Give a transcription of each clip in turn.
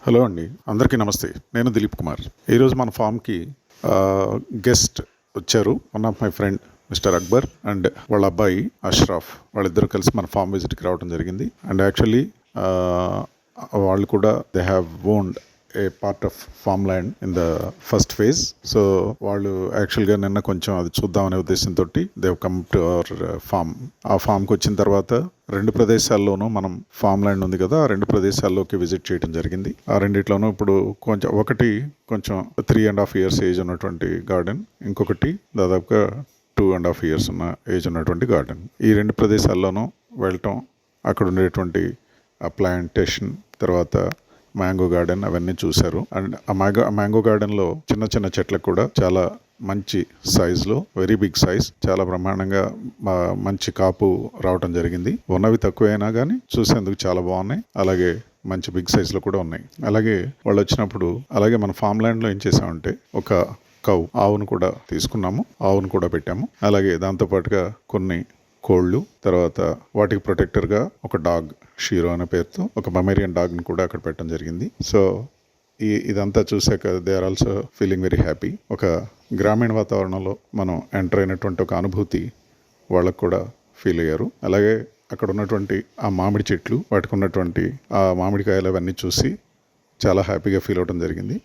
Hello అండి, అందరికీ నమస్తే. నేను దిలీప్ కుమార్. ఈరోజు మన ఫామ్కి గెస్ట్ వచ్చారు. One of my friend mister Akbar and వాళ్ళ అబ్బాయి అష్రాఫ్. వాళ్ళిద్దరూ కలిసి మన ఫామ్ విజిట్కి రావడం జరిగింది. అండ్ యాక్చువల్లీ వాళ్ళు కూడా they have owned a part of farm land in the first phase. So వాళ్ళు యాక్చువల్గా నిన్న కొంచెం అది చూద్దామనే ఉద్దేశంతో they come to our farm. ఆ ఫామ్కి వచ్చిన తర్వాత రెండు ప్రదేశాల్లోనూ మనం ఫామ్ ల్యాండ్ ఉంది కదా, ఆ రెండు ప్రదేశాల్లోకి విజిట్ చేయడం జరిగింది. ఆ రెండిట్లోనూ ఇప్పుడు కొంచెం 3.5 years ఏజ్ ఉన్నటువంటి గార్డెన్, ఇంకొకటి దాదాపుగా 2.5 years ఉన్న ఏజ్ ఉన్నటువంటి గార్డెన్. ఈ రెండు ప్రదేశాల్లోనూ వెళ్ళటం, అక్కడ ఉండేటువంటి ప్లాంటేషన్, తర్వాత మ్యాంగో గార్డెన్ అవన్నీ చూశారు. అండ్ ఆ మ్యాంగో గార్డెన్లో చిన్న చిన్న చెట్లకు కూడా చాలా మంచి సైజులో, వెరీ బిగ్ సైజ్, చాలా బ్రహ్మాండంగా మంచి కాపు రావటం జరిగింది. ఉన్నవి తక్కువైనా కానీ చూసేందుకు చాలా బాగున్నాయి. అలాగే మంచి బిగ్ సైజులో కూడా ఉన్నాయి. అలాగే వాళ్ళు వచ్చినప్పుడు అలాగే మన ఫామ్ ల్యాండ్లో ఏం చేసామంటే ఒక ఆవును కూడా తీసుకున్నాము, ఆవును కూడా పెట్టాము. అలాగే దాంతోపాటుగా కొన్ని కోళ్ళు, తర్వాత వాటికి ప్రొటెక్టర్గా ఒక డాగ్, షీరో అనే పేరుతో ఒక మమేరియన్ డాగ్ని కూడా అక్కడ పెట్టడం జరిగింది. సో ఇదంతా చూసాక they are also feeling very happy. ఒక గ్రామీణ వాతావరణంలో మనం ఎంటర్ అయినటువంటి ఒక అనుభూతి వాళ్ళకు కూడా ఫీల్ అయ్యారు. అలాగే అక్కడ ఉన్నటువంటి ఆ మామిడి చెట్లు, వాటికి ఉన్నటువంటి ఆ మామిడికాయలు అవన్నీ చూసి చాలా హ్యాపీగా ఫీల్ అవడం జరిగింది.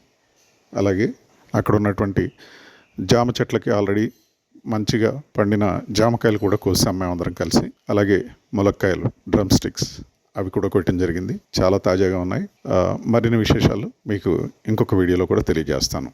అలాగే అక్కడ ఉన్నటువంటి జామ చెట్లకి ఆల్రెడీ మంచిగా పండిన జామకాయలు కూడా కోసాం మేమందరం కలిసి. అలాగే ములక్కాయలు, డ్రమ్ స్టిక్స్, అవి కూడా కొట్టడం జరిగింది. చాలా తాజాగా ఉన్నాయి. మరిన్ని విశేషాలు మీకు ఇంకొక వీడియోలో కూడా తెలియజేస్తాను.